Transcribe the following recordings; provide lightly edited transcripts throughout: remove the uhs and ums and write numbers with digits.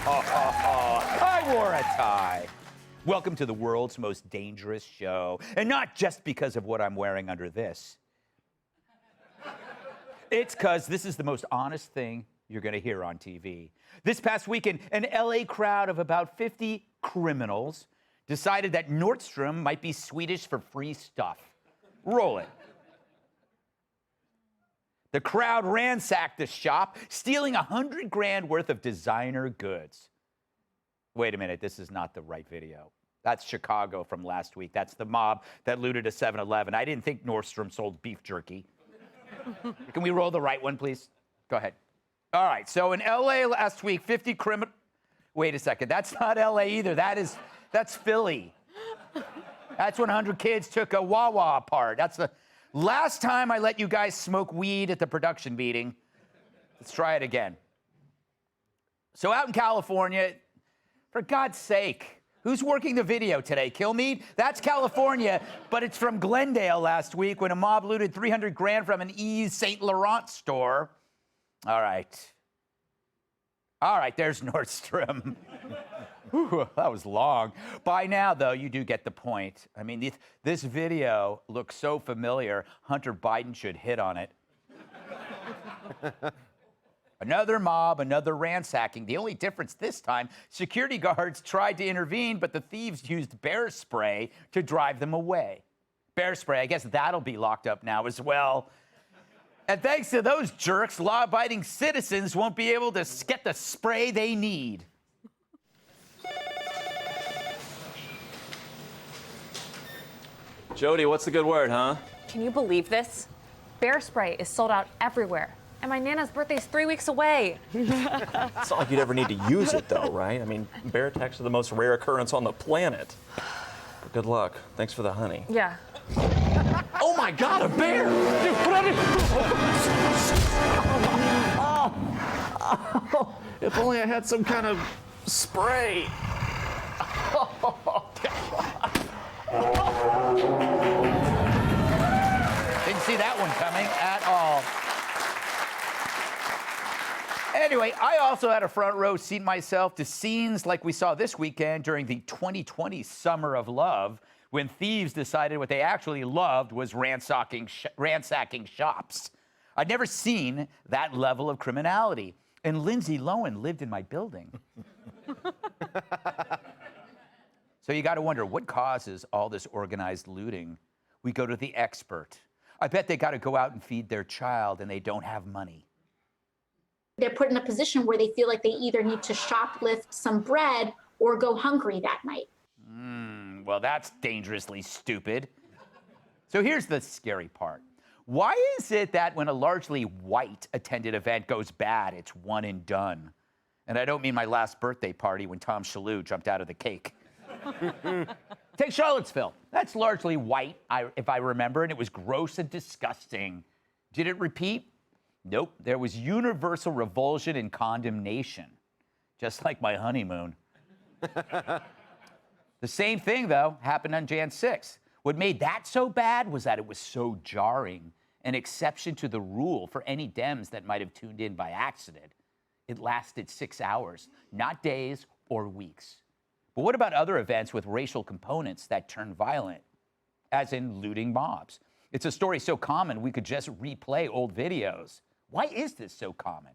I wore a tie. Welcome to the world's most dangerous show. And not just because of what I'm wearing under this. It's because this is the most honest thing you're going to hear on TV. This past weekend, an LA crowd of about 50 criminals decided that Nordstrom might be Swedish for free stuff. Roll it. The crowd ransacked the shop, stealing $100 grand worth of designer goods. Wait a minute, this is not the right video. That's Chicago from last week. That's the mob that looted a 7-Eleven. I didn't think Nordstrom sold beef jerky. Can we roll the right one, please? Go ahead. All right, so in LA last week, 50 criminal... Wait a second, that's not LA either. That's Philly. That's when 100 kids took a Wawa apart. That's the last time I let you guys smoke weed at the production meeting. Let's try it again. So out in California, for God's sake, who's working the video today? Killmeat? That's California, but it's from Glendale last week when a mob looted 300 grand from an Yves Saint Laurent store. All right, there's Nordstrom. Whew, that was long. By now, though, you do get the point. I mean, this video looks so familiar, Hunter Biden should hit on it. Another mob, another ransacking. The only difference this time, security guards tried to intervene, but the thieves used bear spray to drive them away. Bear spray, I guess that'll be locked up now as well. And thanks to those jerks, law-abiding citizens won't be able to get the spray they need. Jody, what's the good word, huh? Can you believe this? Bear spray is sold out everywhere. And my Nana's birthday's 3 weeks away. It's not like you'd ever need to use it, though, right? I mean, bear attacks are the most rare occurrence on the planet. But good luck. Thanks for the honey. Yeah. Oh, my God, a bear! Dude, put on it! Oh, if only I had some kind of spray. Didn't see that one coming at all. Anyway, I also had a front row seat myself to scenes like we saw this weekend during the 2020 Summer of Love, when thieves decided what they actually loved was ransacking shops. I'd never seen that level of criminality. And Lindsay Lohan lived in my building. So you got to wonder, what causes all this organized looting? We go to the expert. I bet they got to go out and feed their child, and they don't have money. They're put in a position where they feel like they either need to shoplift some bread or go hungry that night. Well, that's dangerously stupid. So here's the scary part. Why is it that when a largely white-attended event goes bad, it's one and done? And I don't mean my last birthday party when Tom Shalhoub jumped out of the cake. Take Charlottesville. That's largely white, if I remember, and it was gross and disgusting. Did it repeat? Nope. There was universal revulsion and condemnation, just like my honeymoon. The same thing, though, happened on Jan 6th. What made that so bad was that it was so jarring, an exception to the rule for any Dems that might have tuned in by accident. It lasted 6 hours, not days or weeks. But what about other events with racial components that turn violent, as in looting mobs? It's a story so common we could just replay old videos. Why is this so common?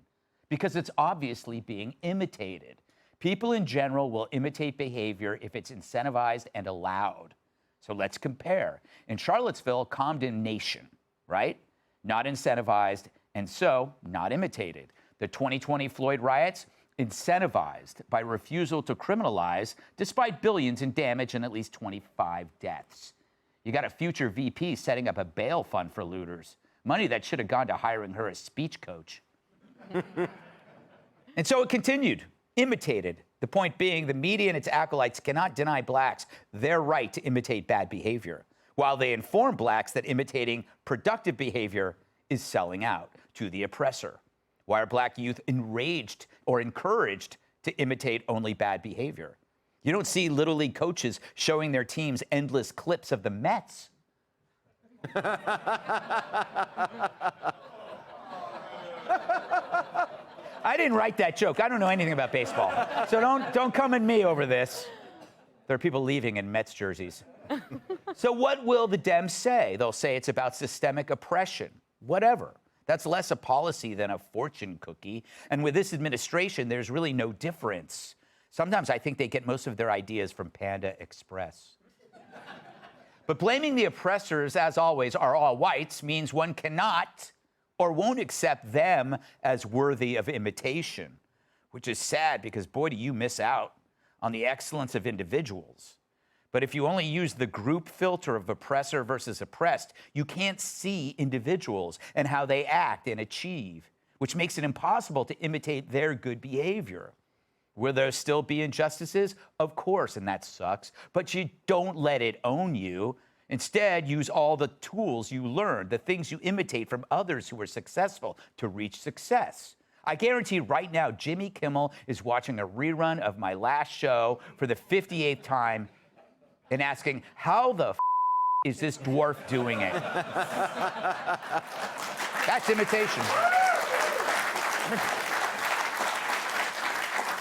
Because it's obviously being imitated. People in general will imitate behavior if it's incentivized and allowed. So let's compare. In Charlottesville, condemnation, right? Not incentivized, and so not imitated. The 2020 Floyd riots, incentivized by refusal to criminalize, despite billions in damage and at least 25 deaths. You got a future VP setting up a bail fund for looters, money that should have gone to hiring her as speech coach. And so it continued, imitated. The point being, the media and its acolytes cannot deny blacks their right to imitate bad behavior, while they inform blacks that imitating productive behavior is selling out to the oppressor. Why are black youth enraged or encouraged to imitate only bad behavior? You don't see Little League coaches showing their teams endless clips of the Mets. I didn't write that joke. I don't know anything about baseball. So don't come at me over this. There are people leaving in Mets jerseys. So what will the Dems say? They'll say it's about systemic oppression. Whatever. That's less a policy than a fortune cookie. And with this administration, there's really no difference. Sometimes I think they get most of their ideas from Panda Express. But blaming the oppressors, as always, are all whites means one cannot or won't accept them as worthy of imitation, which is sad because, boy, do you miss out on the excellence of individuals. But if you only use the group filter of oppressor versus oppressed, you can't see individuals and how they act and achieve, which makes it impossible to imitate their good behavior. Will there still be injustices? Of course, and that sucks, but you don't let it own you. Instead, use all the tools you learned, the things you imitate from others who are successful to reach success. I guarantee right now, Jimmy Kimmel is watching a rerun of my last show for the 58th time and asking, how the is this dwarf doing it? That's imitation.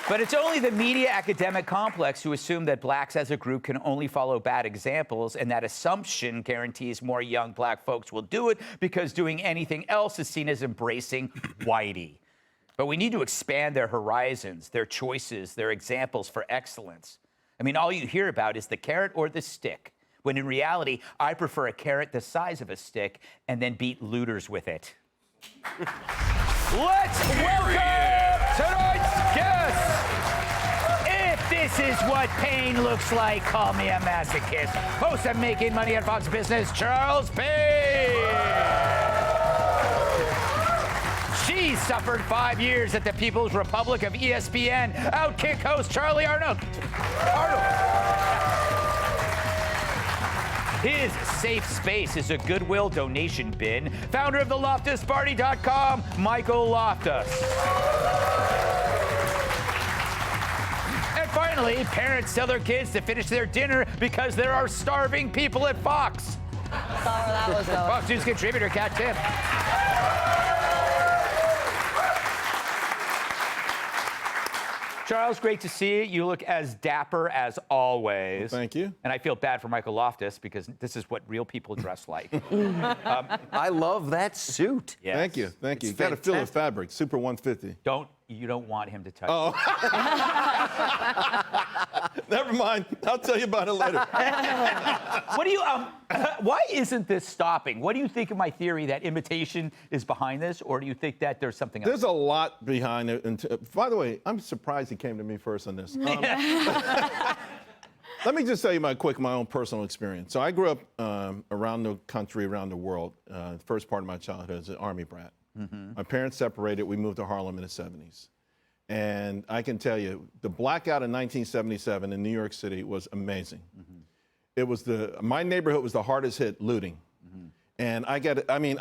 But it's only the media academic complex who assume that blacks as a group can only follow bad examples, and that assumption guarantees more young black folks will do it because doing anything else is seen as embracing whitey. But we need to expand their horizons, their choices, their examples for excellence. I mean, all you hear about is the carrot or the stick, when in reality, I prefer a carrot the size of a stick and then beat looters with it. Let's welcome tonight's guest. If this is what pain looks like, call me a masochist. Host of Making Money on Fox Business, Charles Payne. She suffered 5 years at the People's Republic of ESPN. Outkick host Charlie Arnold. His safe space is a Goodwill donation bin. Founder of the LoftusParty.com, Michael Loftus. And finally, parents tell their kids to finish their dinner because there are starving people at Fox. That's all that was going. Fox News contributor Kat Timm. Charles, great to see you. You look as dapper as always. Well, thank you. And I feel bad for Michael Loftus because this is what real people dress like. I love that suit. Yes. Thank you. Thank you. You got to feel the fabric. Super 150. You don't want him to touch Never mind. I'll tell you about it later. What do you, why isn't this stopping? What do you think of my theory that imitation is behind this, or do you think that there's something else? There's a lot behind it. And by the way, I'm surprised he came to me first on this. Let me just tell you my own personal experience. So I grew up around the country, around the world. The first part of my childhood as an Army brat. Mm-hmm. My parents separated. We moved to Harlem in the 70s. And I can tell you, the blackout in 1977 in New York City was amazing. Mm-hmm. It was my neighborhood was the hardest hit looting. Mm-hmm. And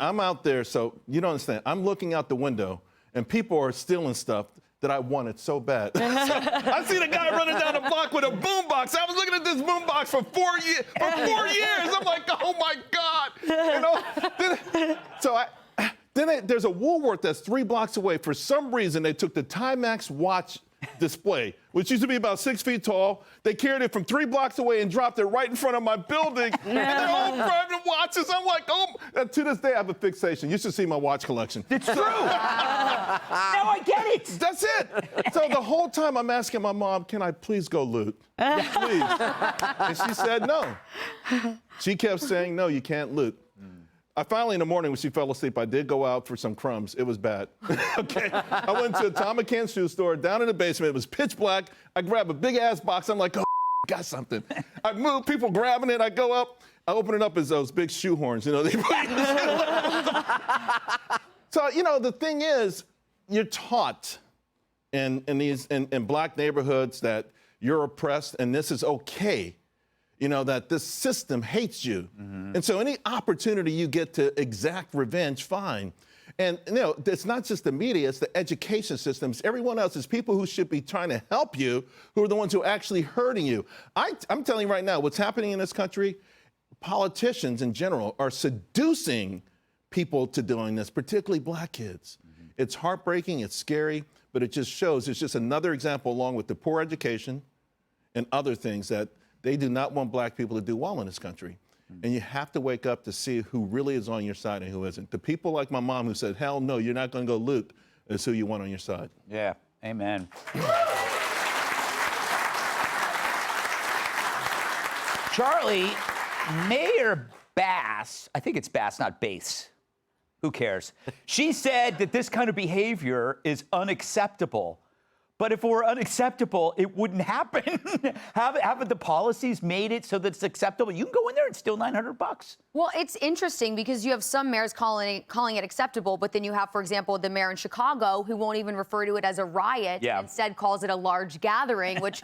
I'm out there, so you don't understand. I'm looking out the window, and people are stealing stuff that I wanted so bad. So I seen a guy running down the block with a boombox. I was looking at this boombox for 4 years. I'm like, oh my God. You know? Then there's a Woolworth that's 3 blocks away. For some reason, they took the Timex watch display, which used to be about 6 feet tall. They carried it from 3 blocks away and dropped it right in front of my building. And they're all private watches. I'm like, oh. And to this day, I have a fixation. You should see my watch collection. It's true. Now I get it. That's it. So the whole time I'm asking my mom, can I please go loot? Please. And she said no. She kept saying, no, you can't loot. I finally, in the morning, when she fell asleep, I did go out for some crumbs. It was bad. Okay. I went to a Tom McCann shoe store down in the basement. It was pitch black. I grabbed a big-ass box. I'm like, oh, got something. I move, people grabbing it. I go up. I open it up as those big shoe horns, you know. So, you know, the thing is, you're taught in black neighborhoods that you're oppressed and this is okay. You know, that this system hates you. Mm-hmm. And so any opportunity you get to exact revenge, fine. And, you know, it's not just the media, it's the education systems. Everyone else is people who should be trying to help you, who are the ones who are actually hurting you. I'm telling you right now, what's happening in this country, politicians in general are seducing people to doing this, particularly black kids. Mm-hmm. It's heartbreaking, it's scary, but it just shows, it's just another example along with the poor education and other things that they do not want black people to do well in this country. And you have to wake up to see who really is on your side and who isn't. The people like my mom who said, hell no, you're not going to go loot, is who you want on your side. Yeah, amen. Charlie, Mayor Bass, I think it's Bass, not Bass. Who cares? She said that this kind of behavior is unacceptable. But if it were unacceptable, it wouldn't happen. Haven't the policies made it so that it's acceptable? You can go in there and steal $900. Well, it's interesting because you have some mayors calling it acceptable, but then you have, for example, the mayor in Chicago who won't even refer to it as a riot, and instead calls it a large gathering, which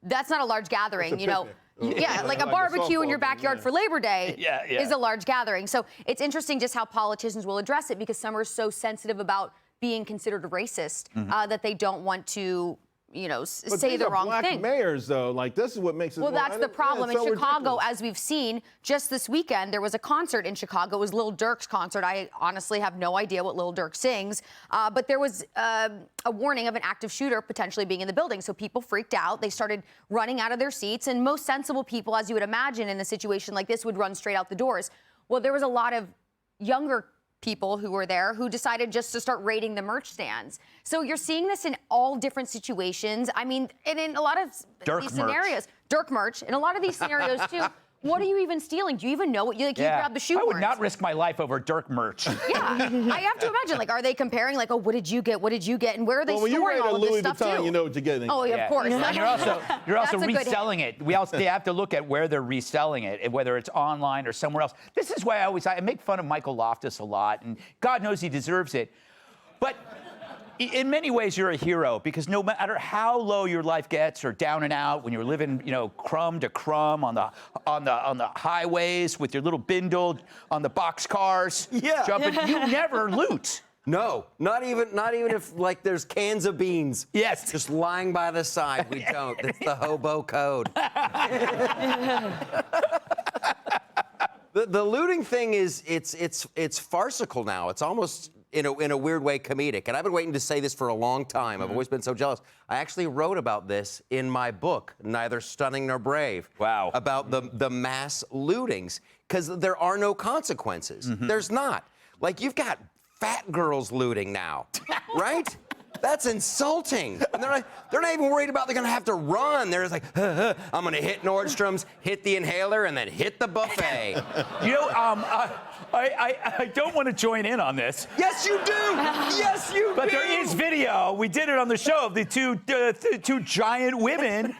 that's not a large gathering, you know. Yeah, like a barbecue in your backyard for Labor Day is a large gathering. So it's interesting just how politicians will address it because some are so sensitive about being considered racist that they don't want to, you know, say the wrong black thing. Mayors, though, like this is what makes it. Well, that's the problem in so Chicago, ridiculous. as we've seen. Just this weekend, there was a concert in Chicago. It was Lil Durk's concert. I honestly have no idea what Lil Durk sings, but there was a warning of an active shooter potentially being in the building. So people freaked out. They started running out of their seats, and most sensible people, as you would imagine in a situation like this, would run straight out the doors. Well, there was a lot of younger people who were there who decided just to start raiding the merch stands. So you're seeing this in all different situations. I mean, and in a lot of these scenarios, Dirk merch, in a lot of these scenarios too, what are you even stealing? Do you even know what you grab the shoe I would horns? not risk my life over Dirk merch. Yeah, I have to imagine, like, are they comparing, like, oh, what did you get? What did you get? And where are they storing all of this stuff too? You know what you're getting. Oh, yeah, of course. And you're also That's a good reselling it. They have to look at where they're reselling it, whether it's online or somewhere else. This is why I make fun of Michael Loftus a lot, and God knows he deserves it. But in many ways, you're a hero because no matter how low your life gets or down and out, when you're living, you know, crumb to crumb on the highways with your little bindle on the box cars, jumping, you never loot. No, not even if like there's cans of beans. Yes. Just lying by the side. We don't. It's the hobo code. The looting thing is it's farcical now. It's almost in a weird way comedic. And I've been waiting to say this for a long time. I've always been so jealous. I actually wrote about this in my book, Neither Stunning Nor Brave. Wow. About the mass lootings because there are no consequences. There's not. Like you've got fat girls looting now, right? That's insulting. And they're not even worried about they're gonna have to run. They're just like, I'm gonna hit Nordstrom's, hit the inhaler, and then hit the buffet. You know, I don't want to join in on this. Yes, you do. Yes, you do. But there is video. We did it on the show of the two giant women,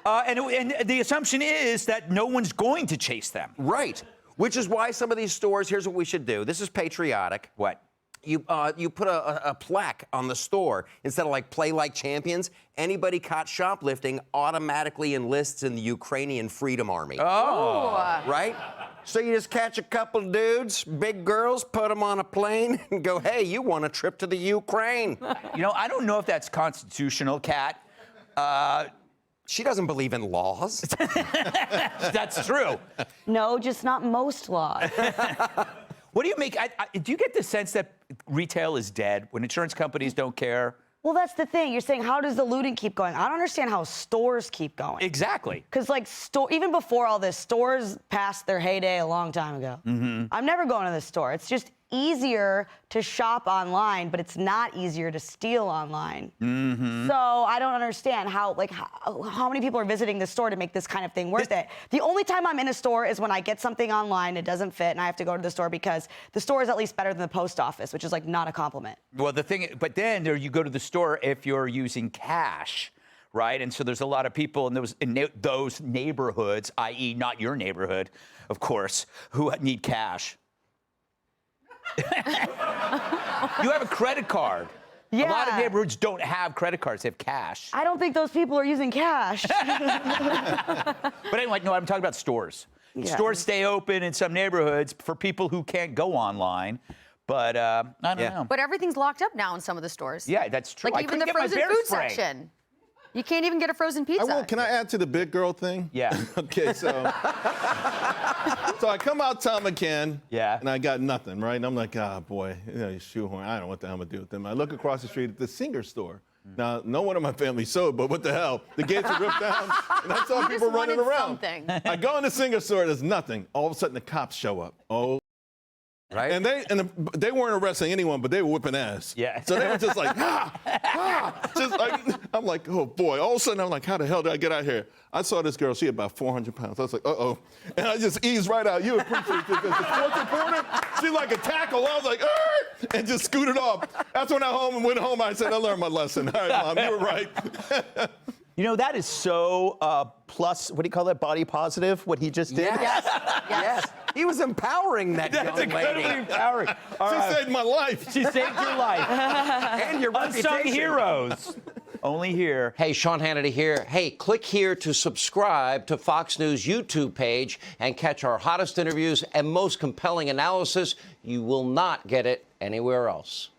and the assumption is that no one's going to chase them. Right. Which is why some of these stores. Here's what we should do. This is patriotic. What? You put a plaque on the store instead of like play like champions. Anybody caught shoplifting automatically enlists in the Ukrainian Freedom Army. Oh. Right? So you just catch a couple dudes, big girls, put them on a plane, and go, hey, you want a trip to the Ukraine? You know, I don't know if that's constitutional, Kat. She doesn't believe in laws. That's true. No, just not most laws. What do you make? Do you get the sense that retail is dead when insurance companies don't care? Well, that's the thing. You're saying, how does the looting keep going? I don't understand how stores keep going. Exactly. Because, like, even before all this, stores passed their heyday a long time ago. I'm never going to the store. It's just easier to shop online, but it's not easier to steal online. So I don't understand how many people are visiting the store to make this kind of thing worth it. The only time I'm in a store is when I get something online, it doesn't fit, and I have to go to the store because the store is at least better than the post office, which is like not a compliment. Well, but then you go to the store if you're using cash. Right, and so there's a lot of people in those neighborhoods, i.e., not your neighborhood, of course, who need cash. You have a credit card. Yeah. A lot of neighborhoods don't have credit cards; they have cash. I don't think those people are using cash. But anyway, no, I'm talking about stores. Yeah. Stores stay open in some neighborhoods for people who can't go online. But I don't know. But everything's locked up now in some of the stores. Yeah, that's true. Like I even the couldn't get my frozen bear food spray. section. You can't even get a frozen pizza. Can I add to the big girl thing? Yeah. Okay, so I come out Tom McCann, and I got nothing, right? And I'm like, boy, you shoehorn. I don't know what the hell I'm gonna do with them. I look across the street at the Singer store, Now, no one in my family sewed, but what the hell? The gates were ripped down, and I saw people running wanted around. something. I go in the Singer store, there's nothing. All of a sudden, the cops show up. Oh. Right? And they weren't arresting anyone, but they were whipping ass. Yeah. So they were just like, just like, I'm like, oh boy. All of a sudden, I'm like, how the hell did I get out here? I saw this girl, she had about 400 pounds. I was like, uh-oh. And I just eased right out. You appreciate this. The sports reporter, she like a tackle. I was like, "Arr!" and just scooted off. That's when I went home. I said, I learned my lesson. All right, Mom, you were right. You know, that is so plus, what do you call that, body positive, what he just did? Yes. Yes. He was empowering that That's young incredibly lady. empowering. All She right. saved my life. She saved your life. And your Unsung reputation. heroes. Only here. Hey, Sean Hannity here. Hey, click here to subscribe to Fox News YouTube page and catch our hottest interviews and most compelling analysis. You will not get it anywhere else.